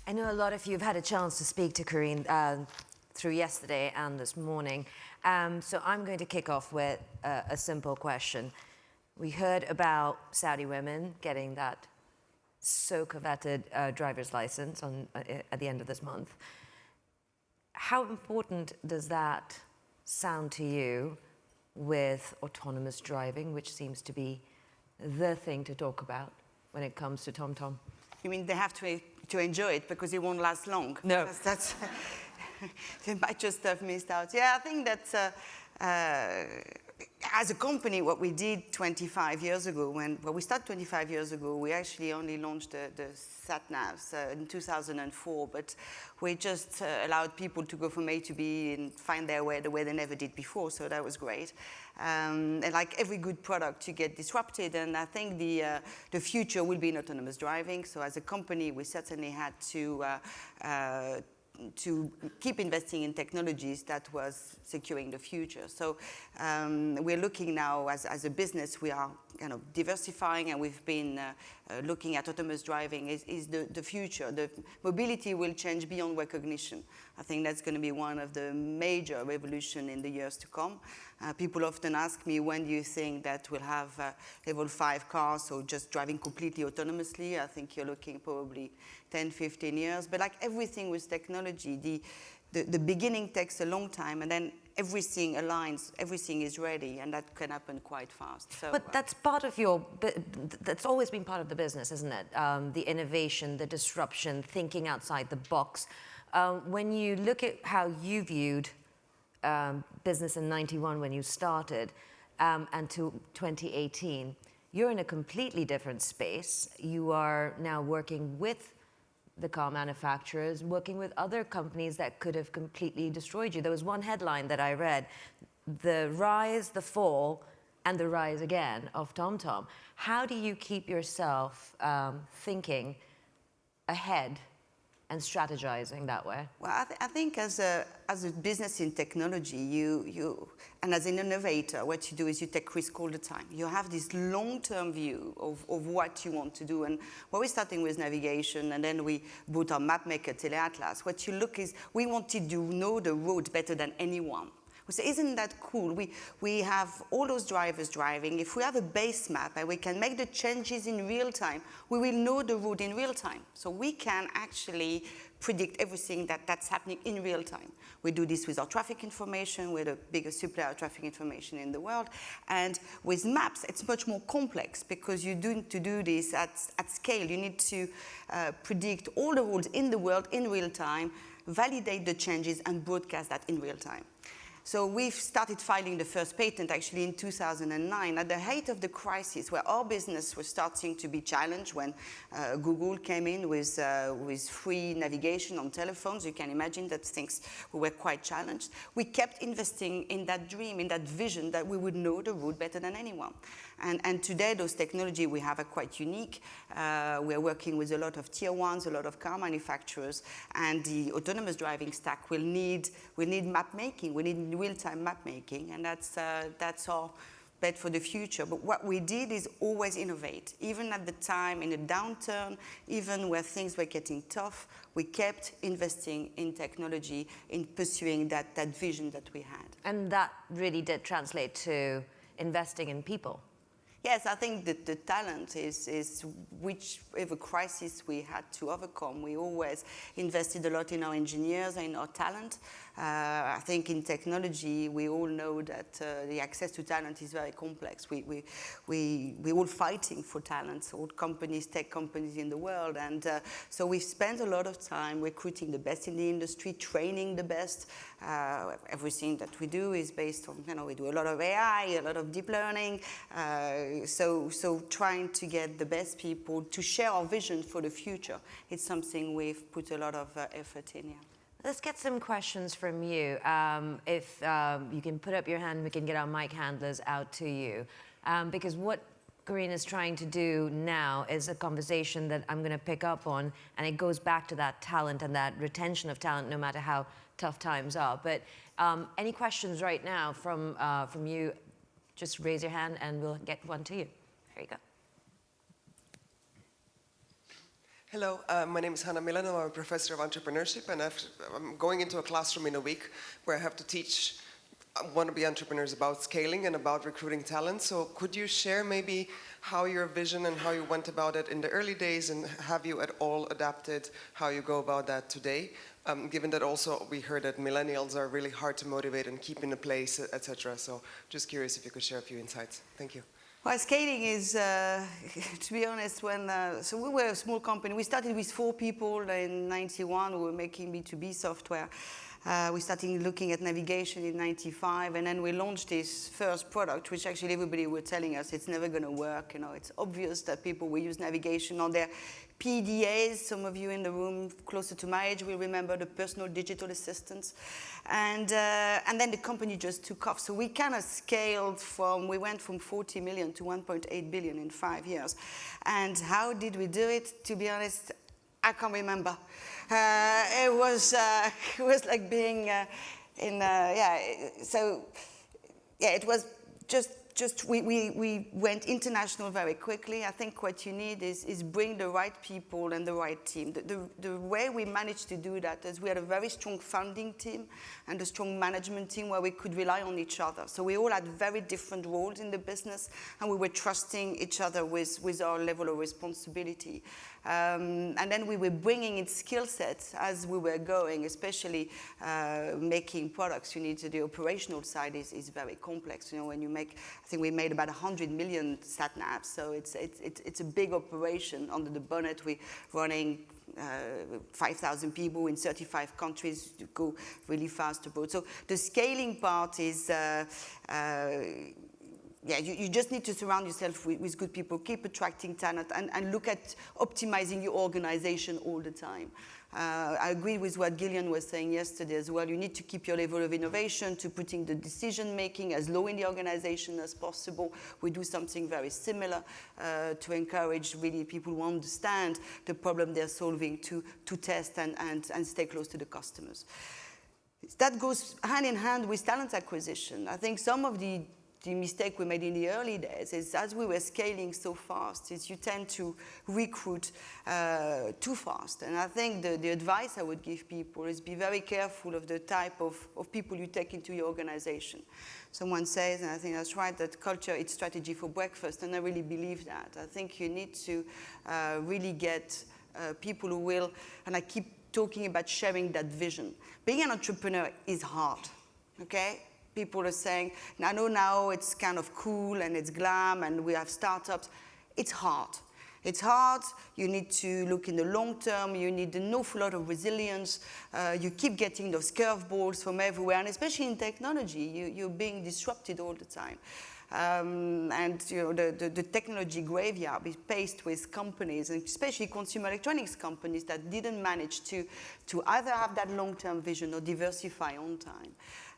I know a lot of you have had a chance to speak to Corinne through yesterday and this morning. So I'm going to kick off with a simple question. We heard about Saudi women getting that so coveted driver's license at the end of this month. How important does that sound to you with autonomous driving, which seems to be the thing to talk about when it comes to TomTom? You mean they have to enjoy it because it won't last long? No. That's they might just have missed out. Yeah, I think that as a company, what we did 25 years ago, when we started 25 years ago, we actually only launched the sat-navs in 2004, but we just allowed people to go from A to B and find their way the way they never did before, so that was great. And like every good product, you get disrupted, and I think the future will be in autonomous driving. So as a company, we certainly had to keep investing in technologies that was securing the future. So we're looking now as a business, we are kind of diversifying, and we've been looking at autonomous driving is the future. The mobility will change beyond recognition. I think that's going to be one of the major revolution in the years to come. People often ask me, when do you think that we'll have level 5 cars, so just driving completely autonomously? I think you're looking probably 10, 15 years. But like everything with technology, the beginning takes a long time, and then everything aligns, everything is ready, and that can happen quite fast. So, but that's that's always been part of the business, isn't it? The innovation, the disruption, thinking outside the box. When you look at how you viewed business in '91 when you started, and to 2018, you're in a completely different space. You are now working with the car manufacturers, working with other companies that could have completely destroyed you. There was one headline that I read, the rise, the fall, and the rise again of TomTom. How do you keep yourself thinking ahead and strategizing that way? Well, I think as a business in technology, you and as an innovator, what you do is you take risk all the time. You have this long-term view of what you want to do. And when we're starting with navigation, and then we bought our map maker, Teleatlas, what you look is, we wanted to know the road better than anyone. We say, isn't that cool? We have all those drivers driving. If we have a base map and we can make the changes in real time, we will know the route in real time. So we can actually predict everything that's happening in real time. We do this with our traffic information. We're the biggest supplier of traffic information in the world. And with maps, it's much more complex because you need to do this at scale. You need to predict all the roads in the world in real time, validate the changes, and broadcast that in real time. So we've started filing the first patent actually in 2009 at the height of the crisis, where our business was starting to be challenged when Google came in with free navigation on telephones. You can imagine that things were quite challenged. We kept investing in that dream, in that vision that we would know the route better than anyone. And today, those technology we have are quite unique. We're working with a lot of tier ones, a lot of car manufacturers, and the autonomous driving stack will need map making. We need real-time map making, and that's our bet for the future. But what we did is always innovate. Even at the time, in a downturn, even where things were getting tough, we kept investing in technology, in pursuing that vision that we had. And that really did translate to investing in people. Yes, I think that the talent is whichever crisis we had to overcome. We always invested a lot in our engineers and in our talent. I think in technology, we all know that the access to talent is very complex. We're all fighting for talent, all companies, tech companies in the world. And so we've spent a lot of time recruiting the best in the industry, training the best. Everything that we do is based on, we do a lot of AI, a lot of deep learning. So trying to get the best people to share our vision for the future, it's something we've put a lot of effort in, yeah. Let's get some questions from you. If you can put up your hand, we can get our mic handlers out to you. Because what Corinne is trying to do now is a conversation that I'm going to pick up on, and it goes back to that talent and that retention of talent, no matter how tough times are. But any questions right now from you? Just raise your hand and we'll get one to you. There you go. Hello, my name is Hannah Milano. I'm a professor of entrepreneurship, and I'm going into a classroom in a week where I have to teach wannabe entrepreneurs about scaling and about recruiting talent. So could you share maybe how your vision and how you went about it in the early days, and have you at all adapted how you go about that today? Given that also we heard that millennials are really hard to motivate and keep in a place, etc. So just curious if you could share a few insights. Thank you. Well, scaling is, to be honest, so we were a small company. We started with 4 people in 91. We were making B2B software. We started looking at navigation in 95, and then we launched this first product, which actually everybody were telling us it's never going to work. You know, it's obvious that people will use navigation on their PDAs. Some of you in the room closer to my age will remember the personal digital assistants. And then the company just took off. So we kind of scaled we went from 40 million to 1.8 billion in 5 years. And how did we do it? To be honest, I can't remember. It was like being it was just we went international very quickly. I think what you need is bring the right people and the right team. The way we managed to do that is we had a very strong founding team and a strong management team where we could rely on each other. So we all had very different roles in the business, and we were trusting each other with our level of responsibility. And then we were bringing in skill sets as we were going, especially making products. You need to, the operational side is very complex. You know, when you make, I think we made about 100 million sat navs, so it's a big operation. Under the bonnet, we're running 5,000 people in 35 countries to go really fast abroad. So the scaling part is, you just need to surround yourself with good people, keep attracting talent, and look at optimizing your organization all the time. I agree with what Gillian was saying yesterday as well. You need to keep your level of innovation to putting the decision-making as low in the organization as possible. We do something very similar to encourage really people who understand the problem they're solving to test and stay close to the customers. That goes hand in hand with talent acquisition. I think some of the mistake we made in the early days is, as we were scaling so fast, is you tend to recruit too fast. And I think the advice I would give people is be very careful of the type of people you take into your organization. Someone says, and I think that's right, that culture eats strategy for breakfast, and I really believe that. I think you need to really get people who will, and I keep talking about sharing that vision. Being an entrepreneur is hard, okay? People are saying, I know now it's kind of cool and it's glam and we have startups. It's hard. It's hard. You need to look in the long term. You need an awful lot of resilience. You keep getting those curveballs from everywhere, and especially in technology, you're being disrupted all the time. And you know, the technology graveyard is paced with companies, and especially consumer electronics companies, that didn't manage to either have that long-term vision or diversify on time.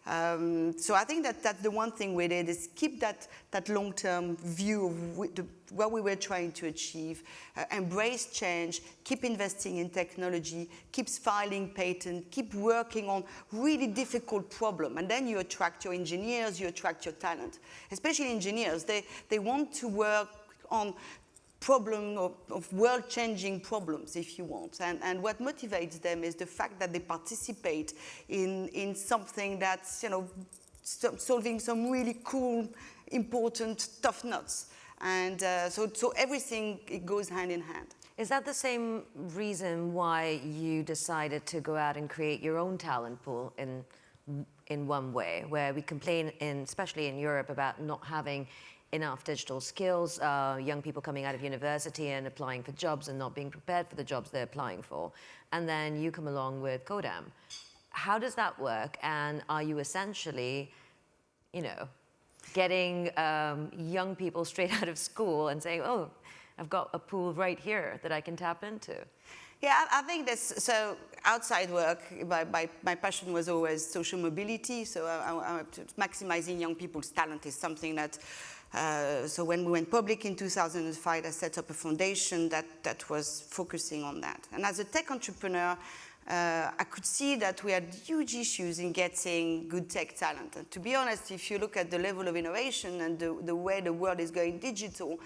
So I think that's the one thing we did, is keep that long-term view of what we were trying to achieve, embrace change, keep investing in technology, keep filing patents, keep working on really difficult problems, and then you attract your engineers, you attract your talent. Especially engineers, they want to work on problem of world-changing problems, if you want. And what motivates them is the fact that they participate in something that's, you know, solving some really cool, important, tough nuts. And so everything, it goes hand in hand. Is that the same reason why you decided to go out and create your own talent pool in one way, where we complain, especially in Europe, about not having enough digital skills, young people coming out of university and applying for jobs and not being prepared for the jobs they're applying for. And then you come along with Codam. How does that work? And are you essentially, you know, getting young people straight out of school and saying, oh, I've got a pool right here that I can tap into? Yeah, I think that's, so outside work, my passion was always social mobility, so maximizing young people's talent is something that, so when we went public in 2005, I set up a foundation that was focusing on that. And as a tech entrepreneur, I could see that we had huge issues in getting good tech talent. And to be honest, if you look at the level of innovation and the way the world is going digital,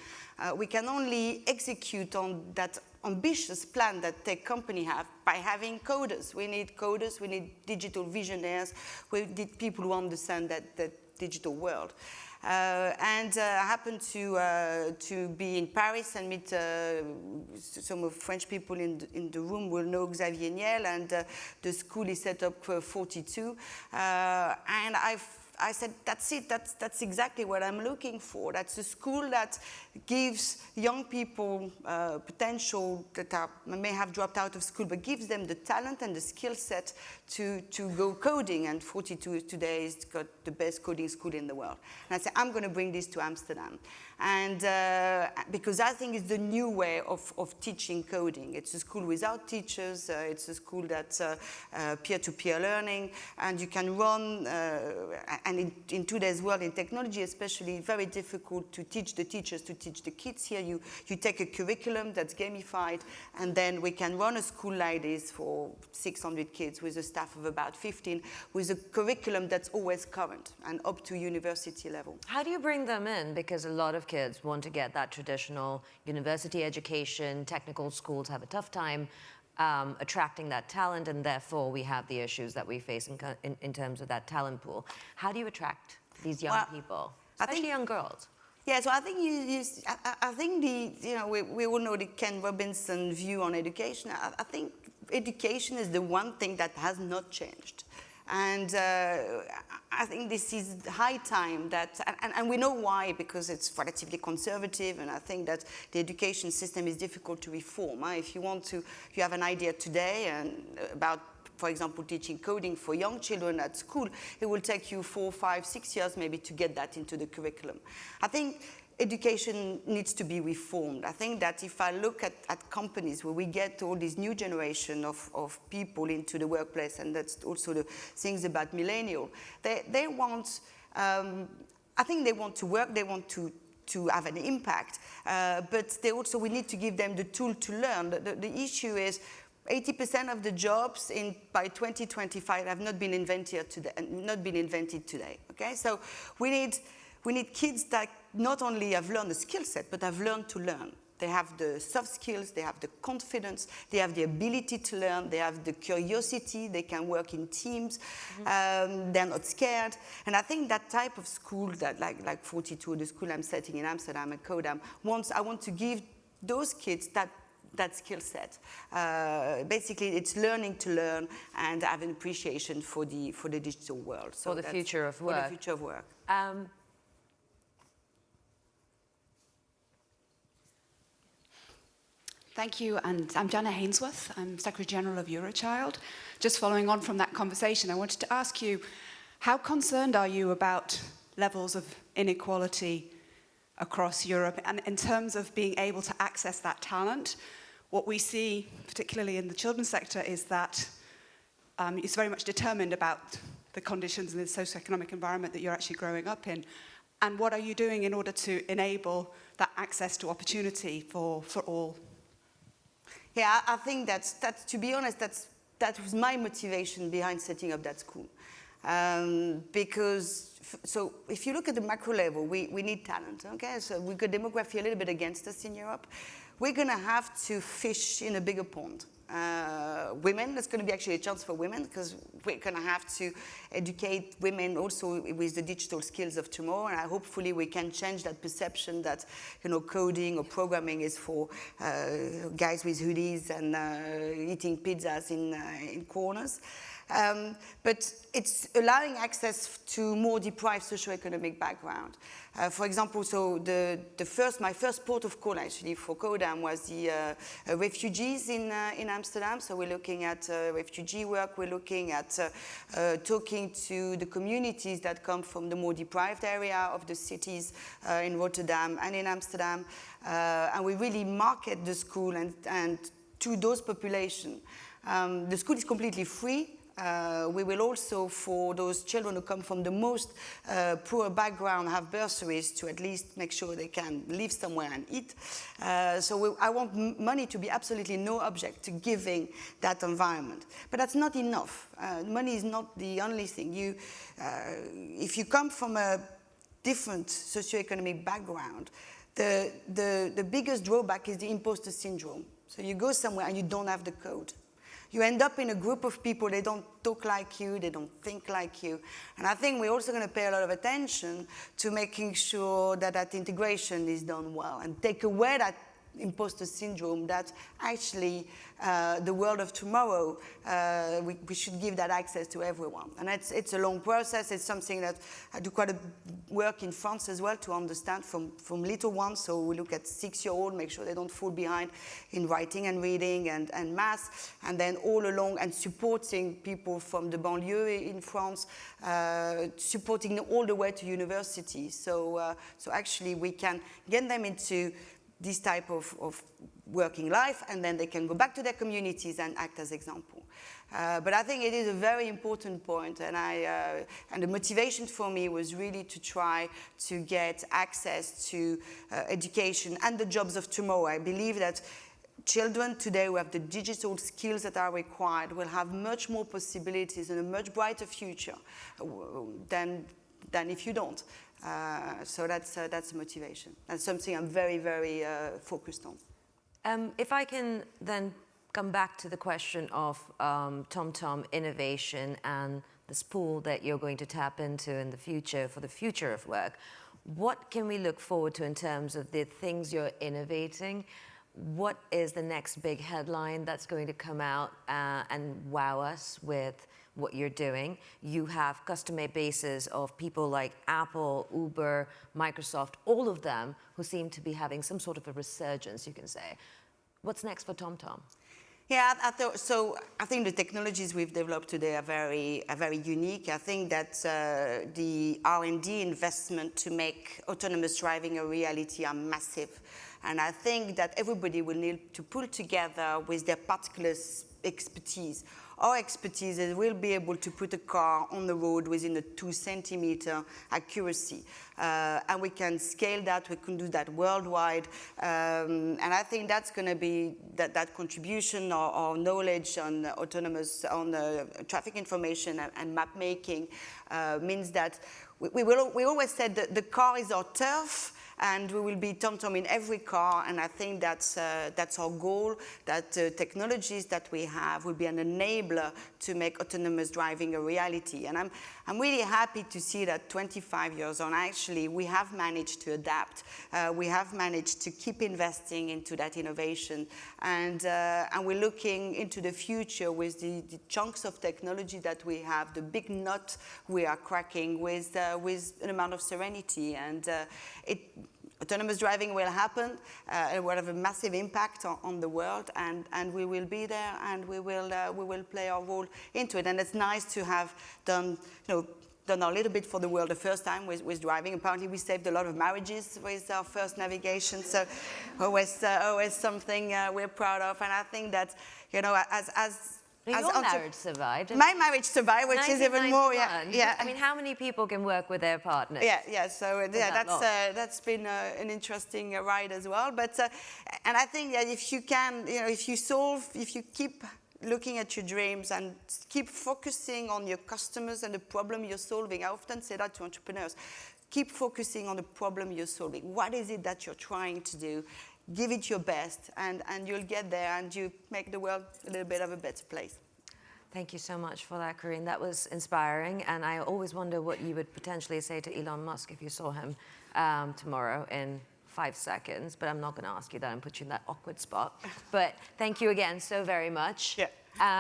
we can only execute on that ambitious plan that tech companies have by having coders. We need coders, we need digital visionaries, we need people who understand that digital world. I happened to be in Paris and meet some of French people in the room will know Xavier Niel, and the school is set up for 42. And I said, that's it, that's exactly what I'm looking for. That's a school that gives young people potential that may have dropped out of school, but gives them the talent and the skill set to go coding. And 42 today has got the best coding school in the world. And I said, I'm going to bring this to Amsterdam. And because I think it's the new way of teaching coding. It's a school without teachers. It's a school that's peer-to-peer learning. And you can run, and in today's world, in technology especially, very difficult to teach the teachers to teach the kids. Here you take a curriculum that's gamified, and then we can run a school like this for 600 kids with a staff of about 15, with a curriculum that's always current and up to university level. How do you bring them in? Because a lot of kids want to get that traditional university education. Technical schools have a tough time attracting that talent, and therefore we have the issues that we face in terms of that talent pool. How do you attract these young people, especially young girls? Yeah, so I think I think we all know the Ken Robinson view on education. I think education is the one thing that has not changed. And I think this is high time that, and we know why, because it's relatively conservative, and I think that the education system is difficult to reform. If you have an idea today about, for example, teaching coding for young children at school, it will take you 4, 5, 6 years maybe to get that into the curriculum. I think education needs to be reformed. I think that if I look at companies where we get all this new generation of people into the workplace, and that's also the things about millennial, they want, I think they want to work, they want to have an impact, but we need to give them the tool to learn. The issue is 80% of the jobs by 2025 have not been invented today. Okay, so we need kids that not only have learned the skill set, but have learned to learn. They have the soft skills, they have the confidence, they have the ability to learn, they have the curiosity, they can work in teams, they're not scared. And I think that type of school, that like 42, the school I'm setting in Amsterdam at Codam, I want to give those kids that skill set. Basically, it's learning to learn and have an appreciation for the digital world. So for the future of work. For the future of work. Thank you, and I'm Jana Hainsworth. I'm Secretary General of Eurochild. Just following on from that conversation, I wanted to ask you, how concerned are you about levels of inequality across Europe, and in terms of being able to access that talent? What we see, particularly in the children's sector, is that it's very much determined about the conditions and the socioeconomic environment that you're actually growing up in. And what are you doing in order to enable that access to opportunity for all? Yeah, I think that's to be honest, that was my motivation behind setting up that school. Because, so if you look at the macro level, we need talent, okay? So we've got demography a little bit against us in Europe. We're going to have to fish in a bigger pond. Women, there's going to be actually a chance for women, because we're going to have to educate women also with the digital skills of tomorrow, and hopefully we can change that perception that, coding or programming is for guys with hoodies and eating pizzas in corners. But it's allowing access to more deprived socioeconomic background. For example, so my first port of call actually for Codam was the refugees in Amsterdam. So we're looking at refugee work. We're looking at talking to the communities that come from the more deprived area of the cities in Rotterdam and in Amsterdam. And we really market the school and to those populations. The school is completely free. We will also, for those children who come from the most poor background, have bursaries to at least make sure they can live somewhere and eat. I want money to be absolutely no object to giving that environment. But that's not enough. Money is not the only thing. If you come from a different socioeconomic background, the biggest drawback is the imposter syndrome. So you go somewhere and you don't have the code. You end up in a group of people, they don't talk like you, they don't think like you. And I think we're also going to pay a lot of attention to making sure that that integration is done well and take away that imposter syndrome that actually the world of tomorrow, we should give that access to everyone. And it's a long process. It's something that I do quite a work in France as well to understand from little ones. So we look at 6-year-olds, make sure they don't fall behind in writing and reading and math. And then all along and supporting people from the banlieue in France, supporting them all the way to university. So actually we can get them into this type of working life, and then they can go back to their communities and act as example. But I think it is a very important point, and the motivation for me was really to try to get access to education and the jobs of tomorrow. I believe that children today who have the digital skills that are required will have much more possibilities and a much brighter future than if you don't. So that's a motivation. That's something I'm very, very focused on. If I can then come back to the question of TomTom innovation and this pool that you're going to tap into in the future for the future of work, what can we look forward to in terms of the things you're innovating? What is the next big headline that's going to come out and wow us with what you're doing? You have customer bases of people like Apple, Uber, Microsoft, all of them who seem to be having some sort of a resurgence, you can say. What's next for TomTom? Yeah, I think the technologies we've developed today are very unique. I think that the R&D investment to make autonomous driving a reality are massive. And I think that everybody will need to pull together with their particular expertise. Our expertise is we'll be able to put a car on the road within a 2-centimeter accuracy. And we can scale that, we can do that worldwide. And I think that's going to be that contribution or knowledge on autonomous, on traffic information and map making means that we always said that the car is our turf, and we will be TomTom in every car, and I think that's our goal, that technologies that we have will be an enabler to make autonomous driving a reality. And I'm really happy to see that 25 years on, actually, we have managed to adapt. We have managed to keep investing into that innovation, and we're looking into the future with the chunks of technology that we have, the big nut we are cracking with an amount of serenity. And autonomous driving will happen. It will have a massive impact on the world, and we will be there, and we will play our role into it. And it's nice to have done a little bit for the world the first time with driving. Apparently, we saved a lot of marriages with our first navigation. So always something we're proud of. And I think that Your marriage survived. My marriage survived, which is even more. Yeah. I mean, how many people can work with their partners? Yeah. So that's been an interesting ride as well. But and I think that if you can, if you keep looking at your dreams and keep focusing on your customers and the problem you're solving. I often say that to entrepreneurs. Keep focusing on the problem you're solving. What is it that you're trying to do? Give it your best, and you'll get there, and you make the world a little bit of a better place. Thank you so much for that, Corinne. That was inspiring, and I always wonder what you would potentially say to Elon Musk if you saw him tomorrow in 5 seconds, but I'm not going to ask you that and put you in that awkward spot. But thank you again so very much. Yeah.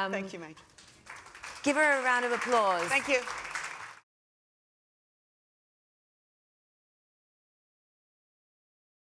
Thank you, Mike. Give her a round of applause. Thank you.